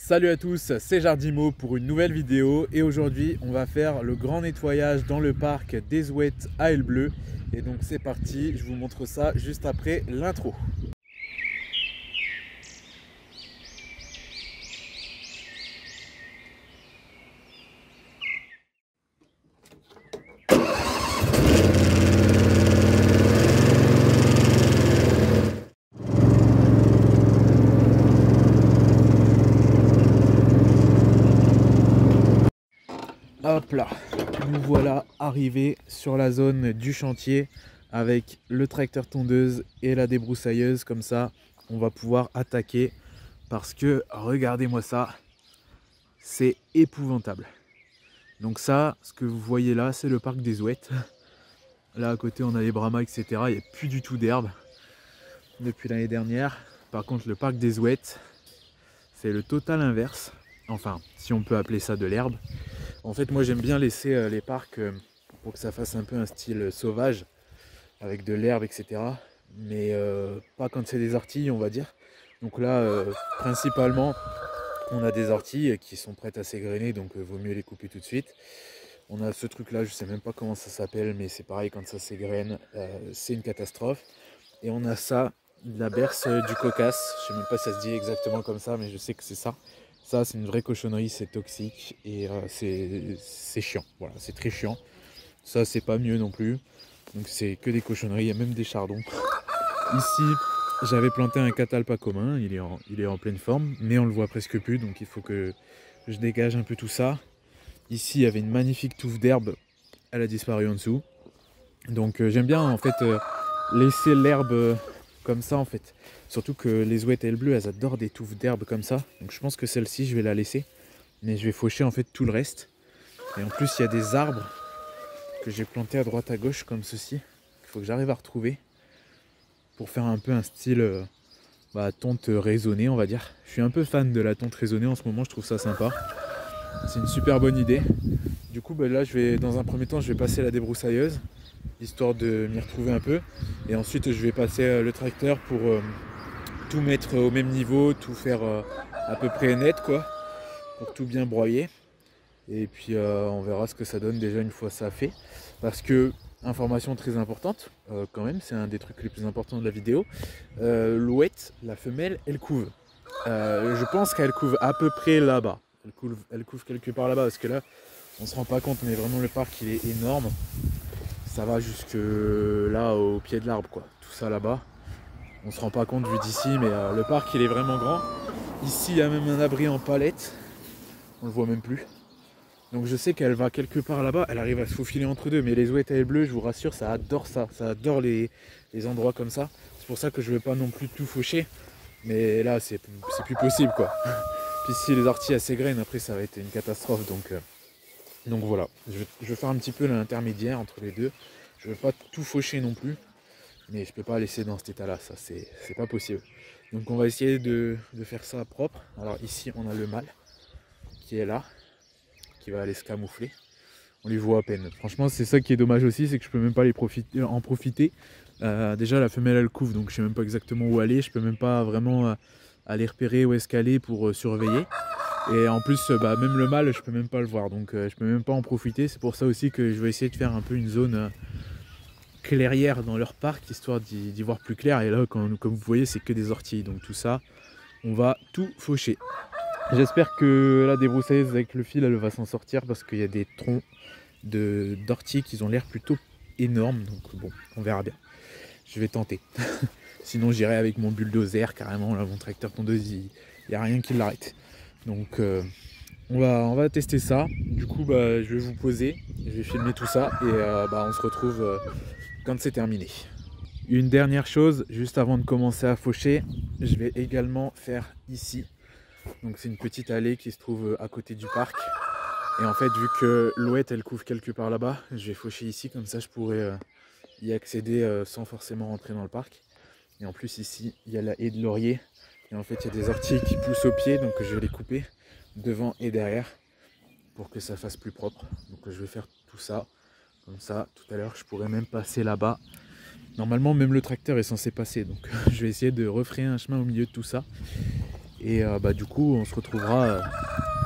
Salut à tous, c'est Jardimo pour une nouvelle vidéo et aujourd'hui on va faire le grand nettoyage dans le parc des Ouettes à Elbleu. Et donc c'est parti, je vous montre ça juste après l'intro. Hop là, nous voilà arrivés sur la zone du chantier avec le tracteur tondeuse et la débroussailleuse. Comme ça, on va pouvoir attaquer parce que regardez-moi ça, c'est épouvantable. Donc ça, ce que vous voyez là, c'est le parc des Ouettes. Là à côté, on a les Brahmas, etc. Il n'y a plus du tout d'herbe depuis l'année dernière. Par contre, le parc des Ouettes, c'est le total inverse. Enfin, si on peut appeler ça de l'herbe. En fait, moi j'aime bien laisser les parcs pour que ça fasse un peu un style sauvage, avec de l'herbe, etc. Mais pas quand c'est des orties, on va dire. Donc là, principalement, on a des orties qui sont prêtes à s'égrener, donc vaut mieux les couper tout de suite. On a ce truc là, je sais même pas comment ça s'appelle, mais c'est pareil, quand ça s'égrène, c'est une catastrophe. Et on a ça, la berce du cocasse, je sais même pas si ça se dit exactement comme ça, mais je sais que c'est ça. Ça, c'est une vraie cochonnerie, c'est toxique et c'est chiant. Voilà, c'est très chiant. Ça, c'est pas mieux non plus. Donc, c'est que des cochonneries. Il y a même des chardons. Ici, j'avais planté un catalpa commun. Il est en pleine forme, mais on le voit presque plus. Donc, il faut que je dégage un peu tout ça. Ici, il y avait une magnifique touffe d'herbe. Elle a disparu en dessous. Donc, j'aime bien en fait laisser l'herbe comme ça en fait. Surtout que les Ouettes Elbleu, elles adorent des touffes d'herbe comme ça. Donc je pense que celle-ci, je vais la laisser. Mais je vais faucher en fait tout le reste. Et en plus, il y a des arbres que j'ai plantés à droite à gauche comme ceci. Il faut que j'arrive à retrouver. Pour faire un peu un style tonte raisonnée, on va dire. Je suis un peu fan de la tonte raisonnée en ce moment, je trouve ça sympa. C'est une super bonne idée. Du coup, là, dans un premier temps, je vais passer la débroussailleuse. Histoire de m'y retrouver un peu. Et ensuite, je vais passer le tracteur pour tout mettre au même niveau, tout faire à peu près net quoi, pour tout bien broyer. Et puis on verra ce que ça donne déjà une fois ça fait. Parce que, information très importante, quand même, c'est un des trucs les plus importants de la vidéo, l'ouette, la femelle, elle couve. Je pense qu'elle couve à peu près là-bas. Elle couve quelque part là-bas, parce que là, on se rend pas compte, mais vraiment le parc il est énorme. Ça va jusque là au pied de l'arbre quoi, tout ça là-bas. On se rend pas compte vu d'ici, mais le parc il est vraiment grand. Ici il y a même un abri en palette, on le voit même plus. Donc je sais qu'elle va quelque part là-bas, elle arrive à se faufiler entre deux, mais les Ouettes à Elbleu, je vous rassure, ça adore ça, ça adore les endroits comme ça. C'est pour ça que je ne vais pas non plus tout faucher, mais là c'est plus possible quoi. Puis si les orties elles s'égrènent, après ça va être une catastrophe, donc voilà. Je vais faire un petit peu l'intermédiaire entre les deux. Je ne vais pas tout faucher non plus. Mais je peux pas laisser dans cet état là, ça c'est pas possible. Donc on va essayer de faire ça propre. Alors ici on a le mâle qui est là, qui va aller se camoufler. On les voit à peine. Franchement c'est ça qui est dommage aussi, c'est que je peux même pas en profiter. Déjà la femelle elle couve, donc je sais même pas exactement où aller. Je peux même pas vraiment aller repérer où est-ce qu'elle est pour surveiller. Et en plus même le mâle je peux même pas le voir, donc je peux même pas en profiter. C'est pour ça aussi que je vais essayer de faire un peu une zone clairière dans leur parc, histoire d'y voir plus clair. Et là comme vous voyez c'est que des orties, donc tout ça on va tout faucher. J'espère que la débroussailleuse avec le fil elle va s'en sortir, parce qu'il y a des troncs d'orties qui ont l'air plutôt énormes, donc bon on verra bien, je vais tenter. Sinon j'irai avec mon bulldozer carrément, là mon tracteur tondeuse il n'y a rien qui l'arrête. Donc on va tester ça. Du coup je vais vous poser, je vais filmer tout ça et on se retrouve quand c'est terminé. Une dernière chose, juste avant de commencer à faucher, je vais également faire ici. Donc c'est une petite allée qui se trouve à côté du parc. Et en fait, vu que l'ouette elle couvre quelque part là-bas, je vais faucher ici, comme ça je pourrais y accéder sans forcément rentrer dans le parc. Et en plus ici, il y a la haie de laurier. Et en fait, il y a des orties qui poussent au pied, donc je vais les couper devant et derrière pour que ça fasse plus propre. Donc je vais faire tout ça. Comme ça, tout à l'heure, je pourrais même passer là-bas. Normalement, même le tracteur est censé passer. Donc, je vais essayer de refrayer un chemin au milieu de tout ça. Et du coup on se retrouvera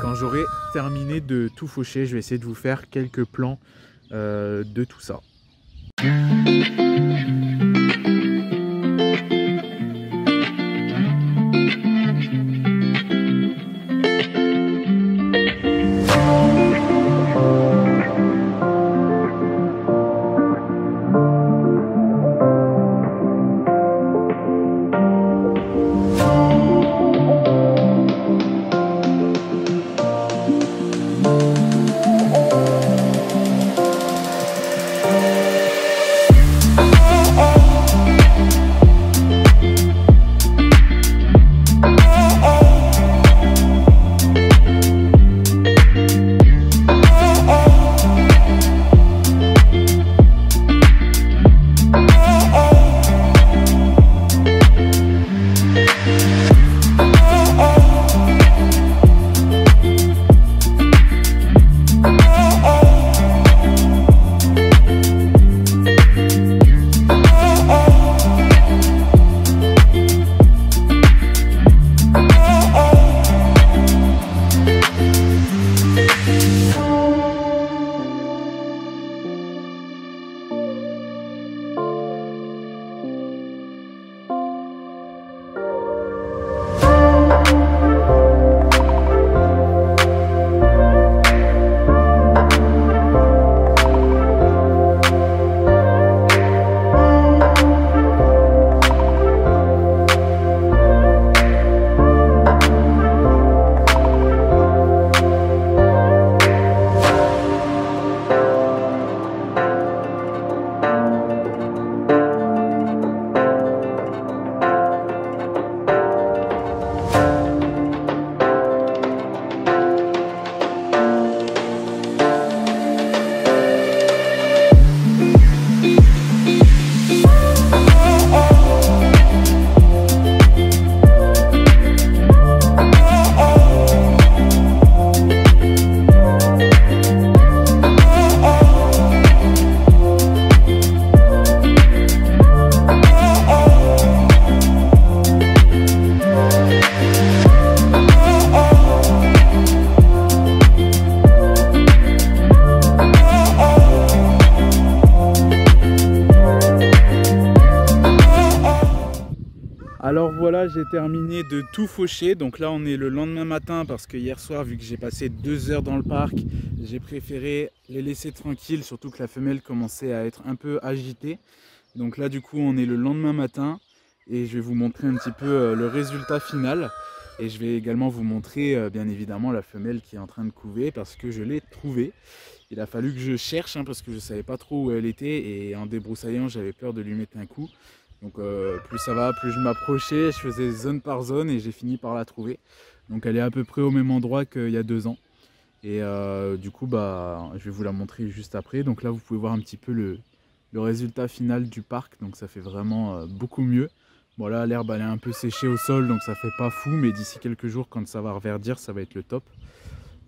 quand j'aurai terminé de tout faucher. Je vais essayer de vous faire quelques plans de tout ça. Alors voilà, j'ai terminé de tout faucher. Donc là on est le lendemain matin parce que hier soir, vu que j'ai passé 2 heures dans le parc, j'ai préféré les laisser tranquilles, surtout que la femelle commençait à être un peu agitée. Donc là du coup on est le lendemain matin et je vais vous montrer un petit peu le résultat final. Et je vais également vous montrer bien évidemment la femelle qui est en train de couver parce que je l'ai trouvée. Il a fallu que je cherche parce que je ne savais pas trop où elle était et en débroussaillant j'avais peur de lui mettre un coup. Donc plus ça va, plus je m'approchais, je faisais zone par zone et j'ai fini par la trouver. Donc elle est à peu près au même endroit qu'il y a 2 ans. Et du coup je vais vous la montrer juste après. Donc là vous pouvez voir un petit peu le résultat final du parc. Donc ça fait vraiment beaucoup mieux. Bon là l'herbe elle est un peu séchée au sol donc ça fait pas fou. Mais d'ici quelques jours quand ça va reverdir ça va être le top.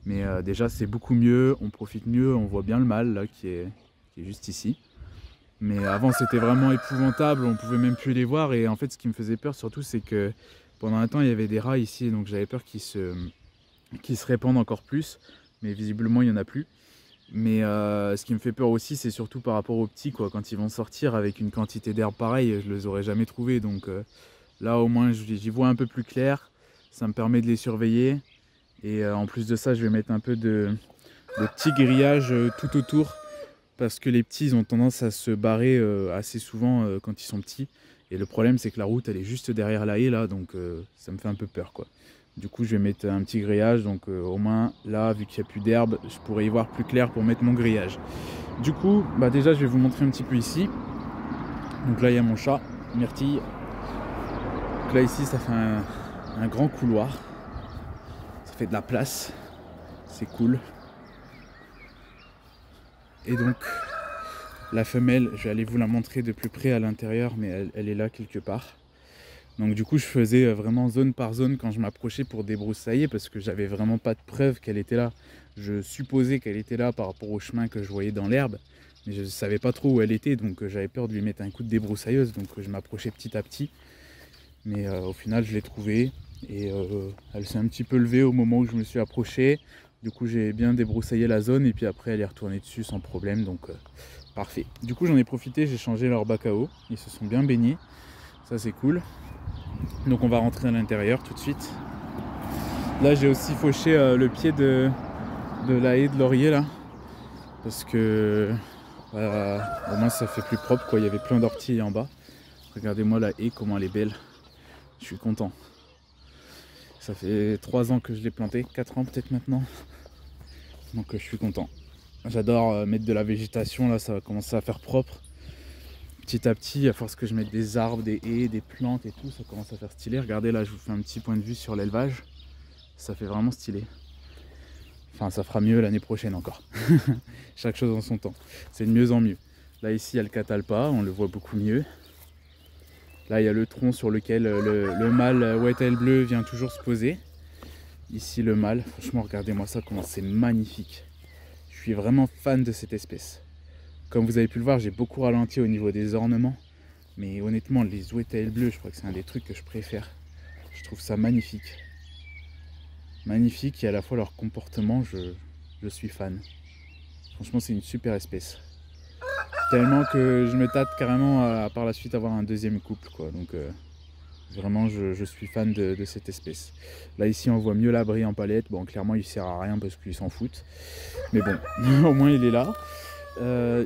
Mais déjà c'est beaucoup mieux, on profite mieux, on voit bien le mâle là qui est juste ici. Mais avant c'était vraiment épouvantable, on pouvait même plus les voir et en fait ce qui me faisait peur surtout c'est que pendant un temps il y avait des rats ici donc j'avais peur qu'ils se répandent encore plus, mais visiblement il n'y en a plus. Mais ce qui me fait peur aussi c'est surtout par rapport aux petits quoi, quand ils vont sortir avec une quantité d'herbe pareille je les aurais jamais trouvés donc là au moins j'y vois un peu plus clair, ça me permet de les surveiller et en plus de ça je vais mettre un peu de petits grillages tout autour. Parce que les petits ils ont tendance à se barrer assez souvent quand ils sont petits. Et le problème c'est que la route elle est juste derrière la haie là, donc ça me fait un peu peur quoi. Du coup je vais mettre un petit grillage, donc au moins là vu qu'il n'y a plus d'herbe, je pourrais y voir plus clair pour mettre mon grillage. Du coup déjà je vais vous montrer un petit peu ici. Donc là il y a mon chat, Myrtille. Donc là ici ça fait un grand couloir. Ça fait de la place, c'est cool. Et donc la femelle, je vais aller vous la montrer de plus près à l'intérieur, mais elle est là quelque part. Donc du coup je faisais vraiment zone par zone quand je m'approchais pour débroussailler parce que j'avais vraiment pas de preuve qu'elle était là. Je supposais qu'elle était là par rapport au chemin que je voyais dans l'herbe, mais je ne savais pas trop où elle était, donc j'avais peur de lui mettre un coup de débroussailleuse, donc je m'approchais petit à petit. Mais au final je l'ai trouvée. Et elle s'est un petit peu levée au moment où je me suis approché. Du coup j'ai bien débroussaillé la zone et puis après elle est retournée dessus sans problème, donc parfait. Du coup j'en ai profité, j'ai changé leur bac à eau, ils se sont bien baignés, ça c'est cool. Donc on va rentrer à l'intérieur tout de suite. Là j'ai aussi fauché le pied de la haie de laurier là, parce que au moins ça fait plus propre quoi, il y avait plein d'orties en bas. Regardez-moi la haie, comment elle est belle, je suis content. Ça fait 3 ans que je l'ai planté, 4 ans peut-être maintenant. Donc je suis content. J'adore mettre de la végétation, là ça va commencer à faire propre. Petit à petit, à force que je mette des arbres, des haies, des plantes et tout, ça commence à faire stylé. Regardez là, je vous fais un petit point de vue sur l'élevage. Ça fait vraiment stylé. Enfin ça fera mieux l'année prochaine encore. Chaque chose en son temps. C'est de mieux en mieux. Là ici il y a le catalpa, on le voit beaucoup mieux. Là il y a le tronc sur lequel le mâle white-tail bleu vient toujours se poser. Ici le mâle, franchement regardez-moi ça, comment c'est magnifique. Je suis vraiment fan de cette espèce. Comme vous avez pu le voir, j'ai beaucoup ralenti au niveau des ornements. Mais honnêtement, les white-tail bleus, je crois que c'est un des trucs que je préfère. Je trouve ça magnifique. Magnifique, et à la fois leur comportement, je suis fan. Franchement, c'est une super espèce. Tellement que je me tâte carrément à par la suite avoir un deuxième couple, quoi. Donc vraiment je suis fan de cette espèce. Là ici on voit mieux la brie en palette. Bon clairement il sert à rien parce qu'ils s'en foutent. Mais bon, au moins il est là.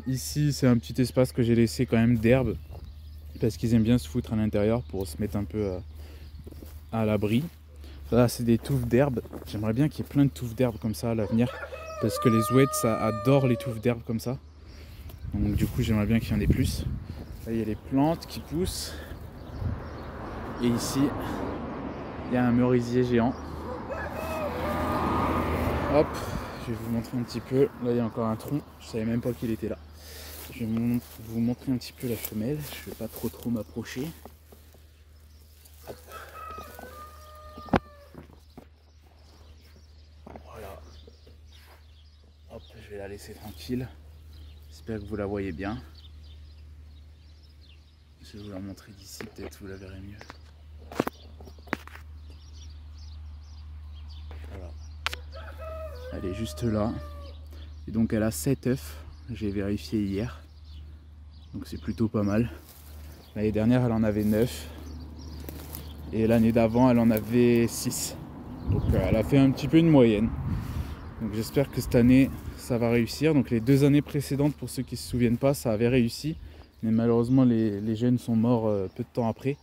Ici c'est un petit espace que j'ai laissé quand même d'herbe. Parce qu'ils aiment bien se foutre à l'intérieur pour se mettre un peu à l'abri. Là c'est des touffes d'herbe. J'aimerais bien qu'il y ait plein de touffes d'herbe comme ça à l'avenir. Parce que les ouettes ça adore les touffes d'herbe comme ça. Donc du coup j'aimerais bien qu'il y en ait plus. Là il y a les plantes qui poussent. Et ici il y a un merisier géant. Hop, je vais vous montrer un petit peu. Là il y a encore un tronc, je savais même pas qu'il était là. Je vais vous montrer un petit peu la femelle. Je vais pas trop m'approcher. Voilà. Hop, je vais la laisser tranquille. J'espère que vous la voyez bien. Je vais vous la montrer d'ici, peut-être vous la verrez mieux. Voilà. Elle est juste là. Et donc elle a 7 œufs. J'ai vérifié hier. Donc c'est plutôt pas mal. L'année dernière elle en avait 9. Et l'année d'avant elle en avait 6. Donc elle a fait un petit peu une moyenne. Donc j'espère que cette année ça va réussir. Donc les 2 années précédentes, pour ceux qui ne se souviennent pas, ça avait réussi. Mais malheureusement les jeunes sont morts peu de temps après.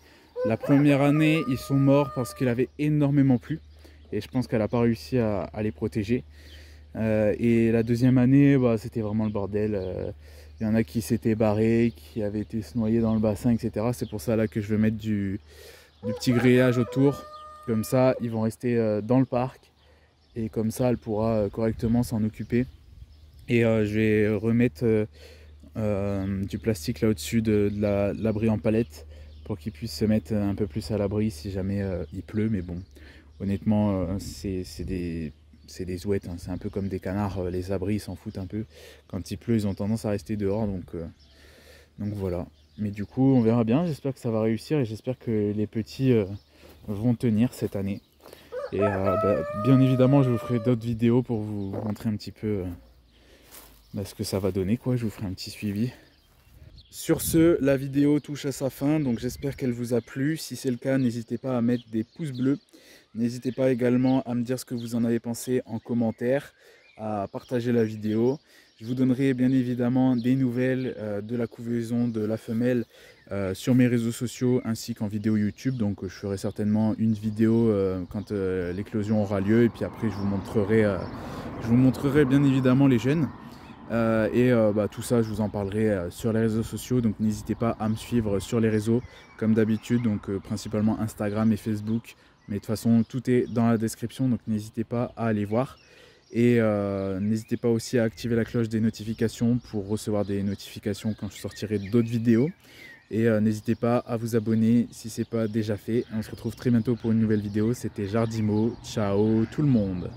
La première année ils sont morts parce qu'il avait énormément plu. Et je pense qu'elle n'a pas réussi à les protéger. Et la deuxième année, bah, c'était vraiment le bordel. Il y en a qui s'étaient barrés, qui avaient été se noyer dans le bassin, etc. C'est pour ça là que je vais mettre du petit grillage autour. Comme ça, ils vont rester dans le parc. Et comme ça, elle pourra correctement s'en occuper. Et je vais remettre du plastique là au-dessus de l'abri en palette pour qu'ils puissent se mettre un peu plus à l'abri si jamais il pleut. Mais bon, honnêtement, c'est des ouettes, hein. C'est un peu comme des canards, les abris ils s'en foutent un peu. Quand il pleut, ils ont tendance à rester dehors, donc voilà. Mais du coup, on verra bien, j'espère que ça va réussir et j'espère que les petits vont tenir cette année. Et bien évidemment, je vous ferai d'autres vidéos pour vous montrer un petit peu ce que ça va donner, quoi. Je vous ferai un petit suivi. Sur ce, la vidéo touche à sa fin, donc j'espère qu'elle vous a plu. Si c'est le cas, n'hésitez pas à mettre des pouces bleus. N'hésitez pas également à me dire ce que vous en avez pensé en commentaire, à partager la vidéo. Je vous donnerai bien évidemment des nouvelles de la couvaison de la femelle sur mes réseaux sociaux ainsi qu'en vidéo YouTube. Donc je ferai certainement une vidéo quand l'éclosion aura lieu et puis après je vous montrerai bien évidemment les jeunes. Tout ça je vous en parlerai sur les réseaux sociaux, donc n'hésitez pas à me suivre sur les réseaux comme d'habitude, donc principalement Instagram et Facebook, mais de toute façon tout est dans la description, donc n'hésitez pas à aller voir. Et n'hésitez pas aussi à activer la cloche des notifications pour recevoir des notifications quand je sortirai d'autres vidéos. Et n'hésitez pas à vous abonner si ce n'est pas déjà fait. On se retrouve très bientôt pour une nouvelle vidéo. C'était Jardimo, ciao tout le monde.